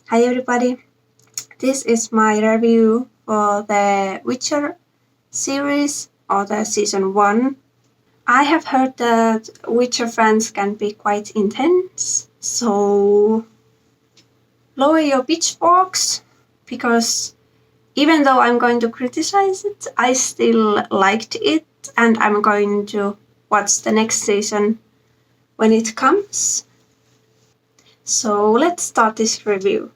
Hi everybody, this is my review for the Witcher series or the season 1. I have heard that Witcher fans can be quite intense, so lower your pitchforks, because even though I'm going to criticize it, I still liked it and I'm going to watch the next season when it comes. So let's start this review.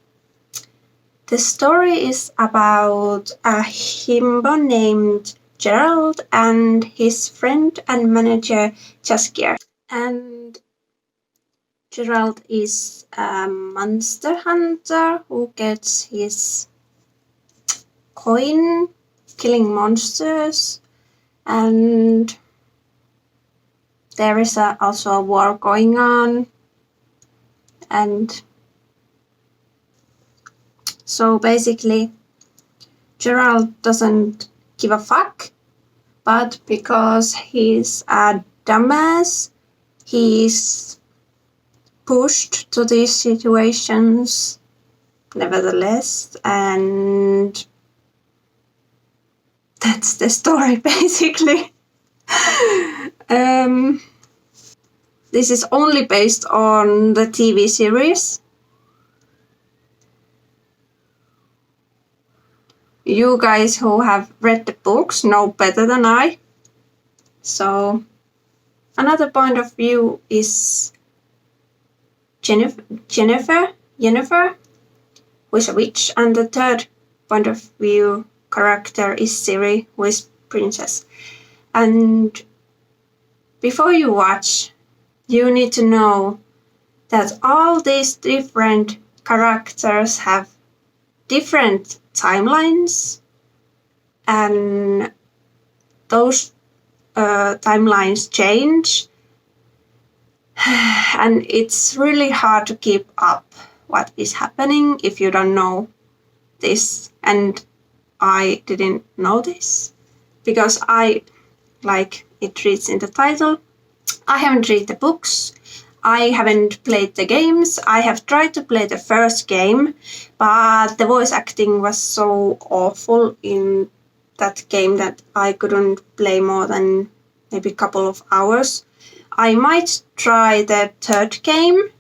The story is about a himbo named Gerald and his friend and manager Jaskier. And Gerald is a monster hunter who gets his coin killing monsters, and there is also a war going on, and so basically Gerald doesn't give a fuck, but because he's a dumbass, he's pushed to these situations nevertheless, and that's the story basically. This is only based on the TV series. You guys who have read the books know better than I. So another point of view is Jennifer, who is a witch, and the third point of view character is Ciri, who is princess. And before you watch, you need to know that all these different characters have different timelines, and those timelines change, and it's really hard to keep up what is happening if you don't know this. And I didn't know this because like it reads in the title, I haven't read the books, I haven't played the games. I have tried to play the first game, but the voice acting was so awful in that game that I couldn't play more than maybe a couple of hours. I might try the third game,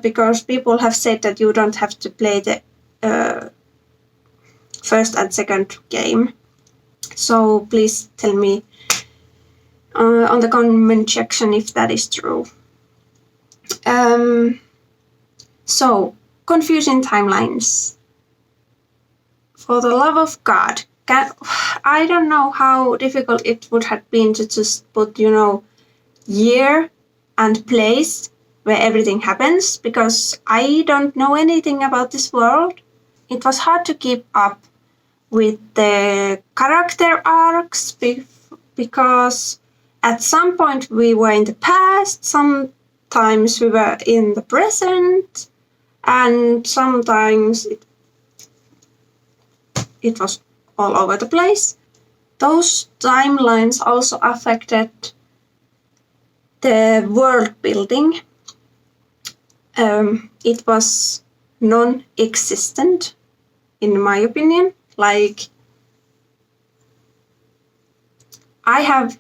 because people have said that you don't have to play the first and second game. So please tell me on the comment section if that is true. So, confusing timelines. For the love of God, I don't know how difficult it would have been to just put, year and place where everything happens, because I don't know anything about this world. It was hard to keep up with the character arcs because at some point we were in the past, sometimes we were in the present, and sometimes it was all over the place. Those timelines also affected the world building. It was non-existent, in my opinion. Like, I have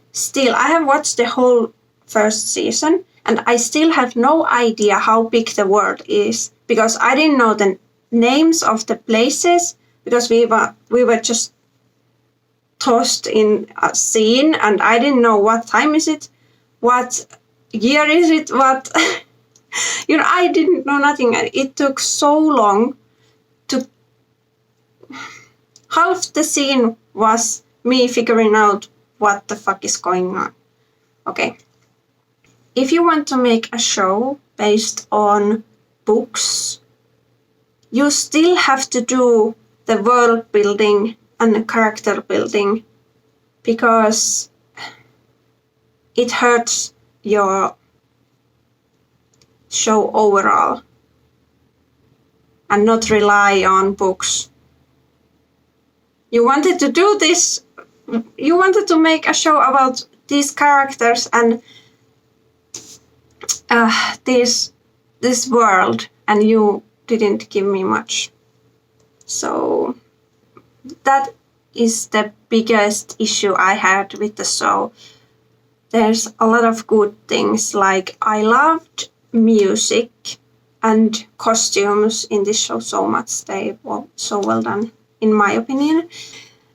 watched the whole first season, and I still have no idea how big the world is, because I didn't know the names of the places, because we were just tossed in a scene, and I didn't know what time is it, what year is it, what I didn't know nothing. It took so long to half the scene was me figuring out what the fuck is going on. Okay. If you want to make a show based on books, you still have to do the world building and the character building, because it hurts your show overall, and not rely on books. You wanted to do this, you wanted to make a show about these characters and this world, and you didn't give me much. So that is the biggest issue I had with the show. There's a lot of good things, like I loved music and costumes in this show so much. They were so well done, in my opinion.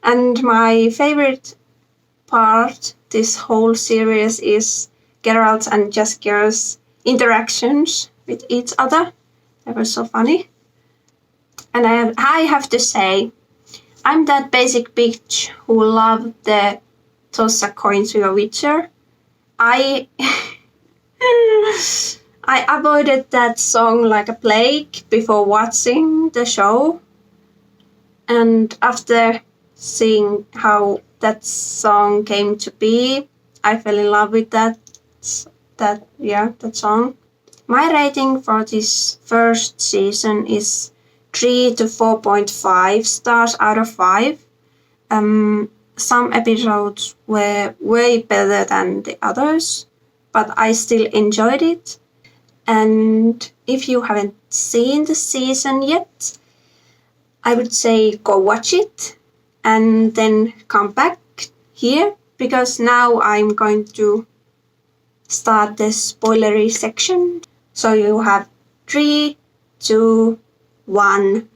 And my favorite part this whole series is Geralt and Jaskier's interactions with each other. They were so funny. And I have to say, I'm that basic bitch who loved the toss a coin to a Witcher. I avoided that song like a plague before watching the show. And after seeing how that song came to be, I fell in love with that song. My rating for this first season is 3 to 4.5 stars out of 5. Some episodes were way better than the others, but I still enjoyed it. And if you haven't seen the season yet, I would say go watch it and then come back here, because now I'm going to start the spoilery section. So you have 3, 2, 1.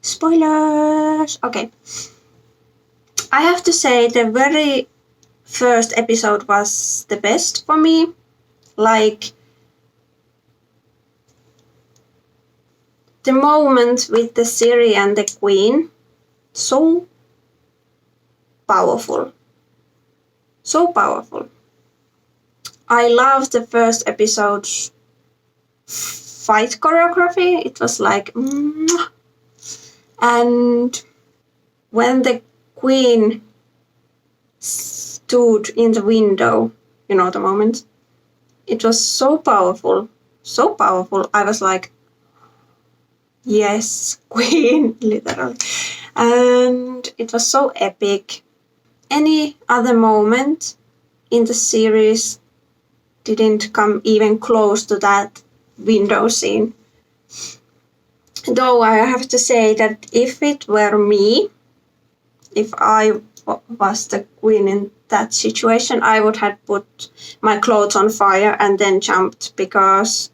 Spoilers! Okay. I have to say the very first episode was the best for me. Like, the moment with the Ciri and the Queen, so powerful. So powerful. I loved the first episode's fight choreography. It was like, and when the Queen stood in the window, you know the moment, it was so powerful. So powerful. I was like, yes, Queen, literally. And it was so epic. Any other moment in the series didn't come even close to that window scene. Though I have to say that if it were me, if I was the Queen in that situation, I would have put my clothes on fire and then jumped, because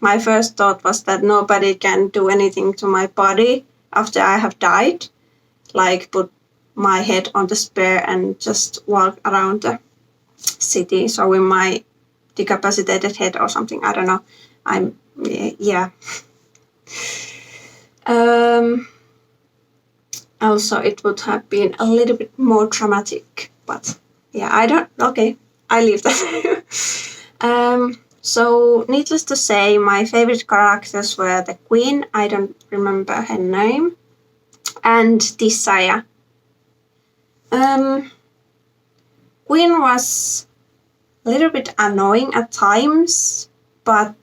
my first thought was that nobody can do anything to my body after I have died. Like, put my head on the spear and just walk around the city showing my decapitated head or something. I don't know. Yeah. Also, it would have been a little bit more dramatic, but yeah, I leave that. So, needless to say, my favorite characters were the Queen, I don't remember her name, and Tissaia. Queen was a little bit annoying at times, but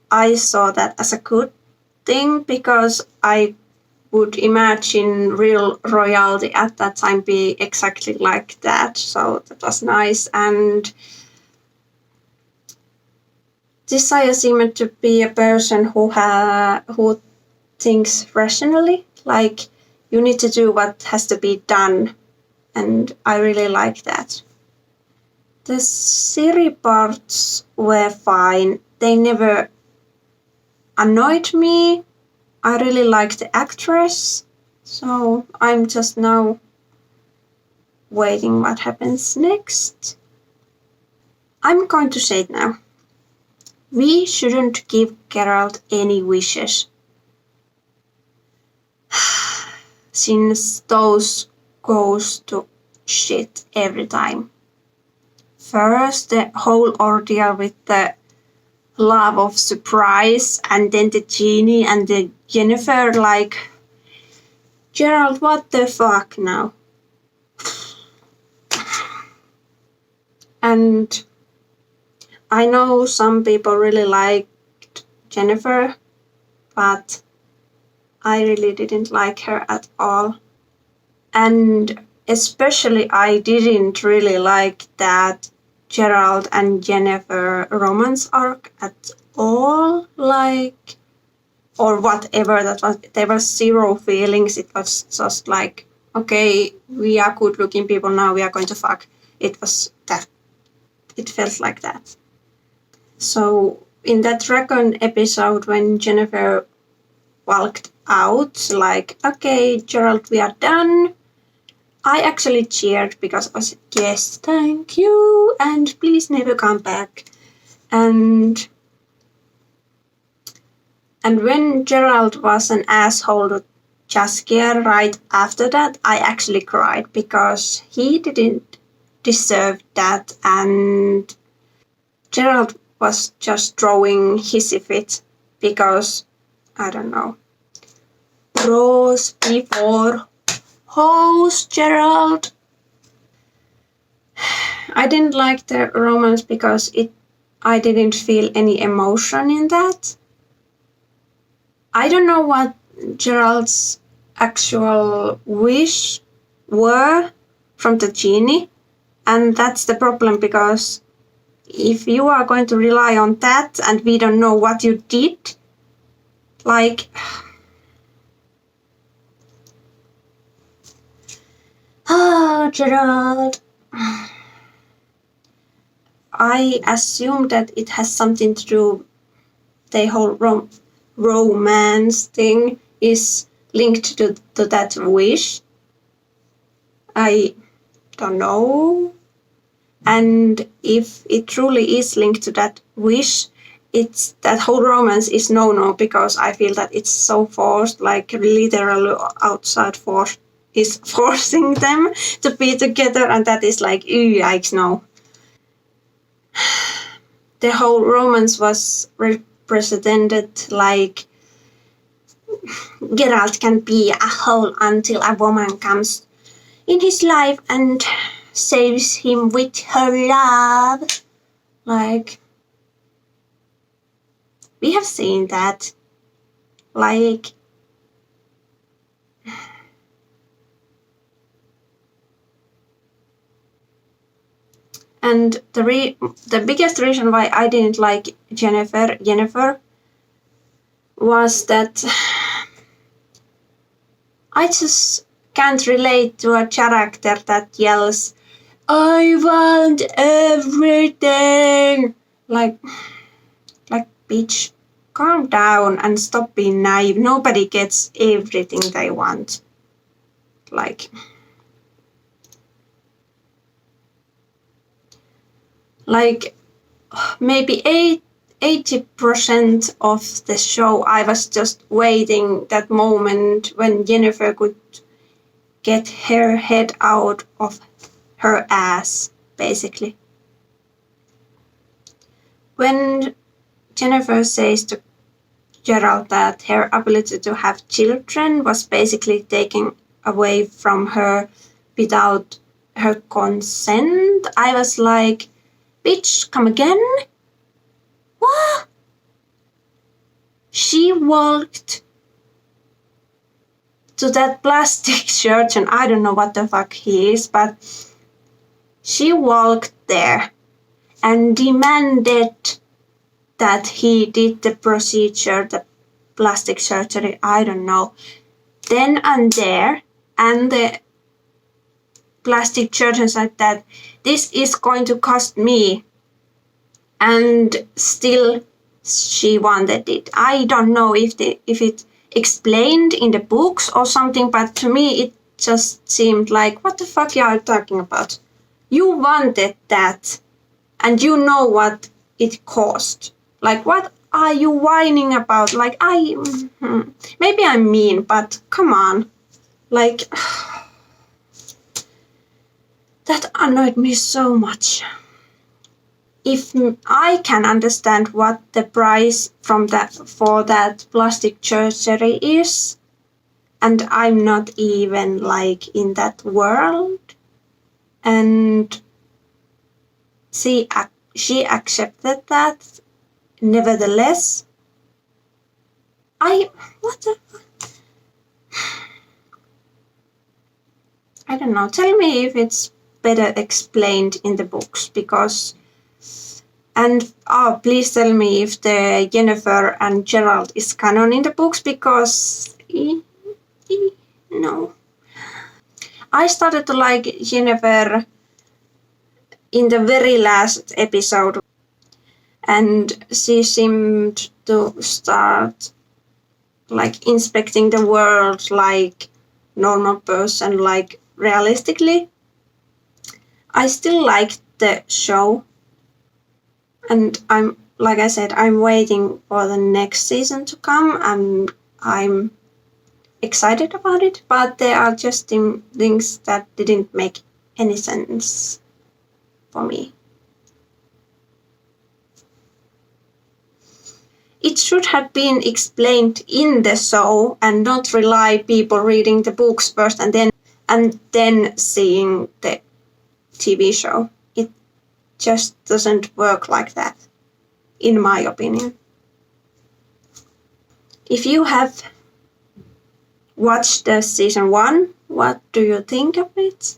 I saw that as a good thing, because I would imagine real royalty at that time be exactly like that. So that was nice. And Tissaia seemed to be a person who thinks rationally. Like, you need to do what has to be done. And I really like that. The Ciri parts were fine. They never annoyed me. I really like the actress. So I'm just now waiting what happens next. I'm going to say it now. We shouldn't give Geralt any wishes. Since those goes to shit every time. First, the whole ordeal with the love of surprise, and then the genie and the Yennefer, like, Geralt, what the fuck now? And I know some people really liked Yennefer, but I really didn't like her at all. And especially I didn't really like that Gerald and Jennifer romance arc at all, like, or whatever that was. There were zero feelings. It was just like, okay, we are good looking people now, we are going to fuck. It was that. It felt like that. So in that dragon episode, when Jennifer walked out, like, okay, Gerald, we are done, I actually cheered because I was, yes, thank you, and please never come back. And when Gerald was an asshole to Jaskier right after that, I actually cried because he didn't deserve that, and Gerald was just throwing hissy fit because, I don't know, bros before hoes, Gerald. I didn't like the romance because I didn't feel any emotion in that. I don't know what Gerald's actual wish were from the genie, and that's the problem because if you are going to rely on that and we don't know what you did, like, oh, Gerald. I assume that it has something to do, the whole romance thing is linked to that wish. I don't know. And if it truly is linked to that wish, it's that whole romance is no because I feel that it's so forced, like literally outside force is forcing them to be together, and that is like, yikes, no. The whole romance was represented like Geralt can be a hole until a woman comes in his life and saves him with her love. Like, we have seen that. Like, and the biggest reason why I didn't like Jennifer was that I just can't relate to a character that yells, I want everything! Like, bitch, calm down and stop being naive. Nobody gets everything they want. Like, maybe 80% of the show, I was just waiting that moment when Jennifer could get her head out of her ass, basically. When Jennifer says to Gerald that her ability to have children was basically taken away from her without her consent, I was like, bitch, come again? What? She walked to that plastic church, and I don't know what the fuck he is, but she walked there and demanded that he did the procedure, the plastic surgery, I don't know, then and there, and the plastic surgeon said that this is going to cost me, and still she wanted it. I don't know if it explained in the books or something, but to me it just seemed like, what the fuck are you talking about? You wanted that, and you know what it cost. Like, what are you whining about? Like, maybe I'm mean, but come on. Like, that annoyed me so much. If I can understand what the price for that plastic surgery is, and I'm not even like in that world, and she accepted that, nevertheless, I don't know. Tell me if it's better explained in the books, because And please tell me if the Jennifer and Gerald is canon in the books, because no. I started to like Jennifer in the very last episode, and she seemed to start like inspecting the world like normal person, like realistically. I still like the show, and like I said, I'm waiting for the next season to come, and I'm excited about it, but there are just things that didn't make any sense for me. It should have been explained in the show and not rely people reading the books first and then seeing the TV show. It just doesn't work like that, in my opinion. If you have watched the season 1, what do you think of it?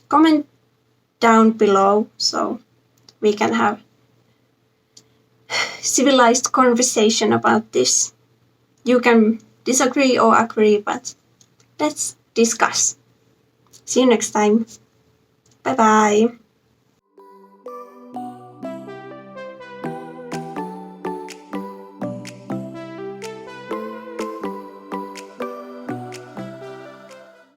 Comment down below so we can have civilized conversation about this. You can disagree or agree, but let's discuss. See you next time. Bye bye.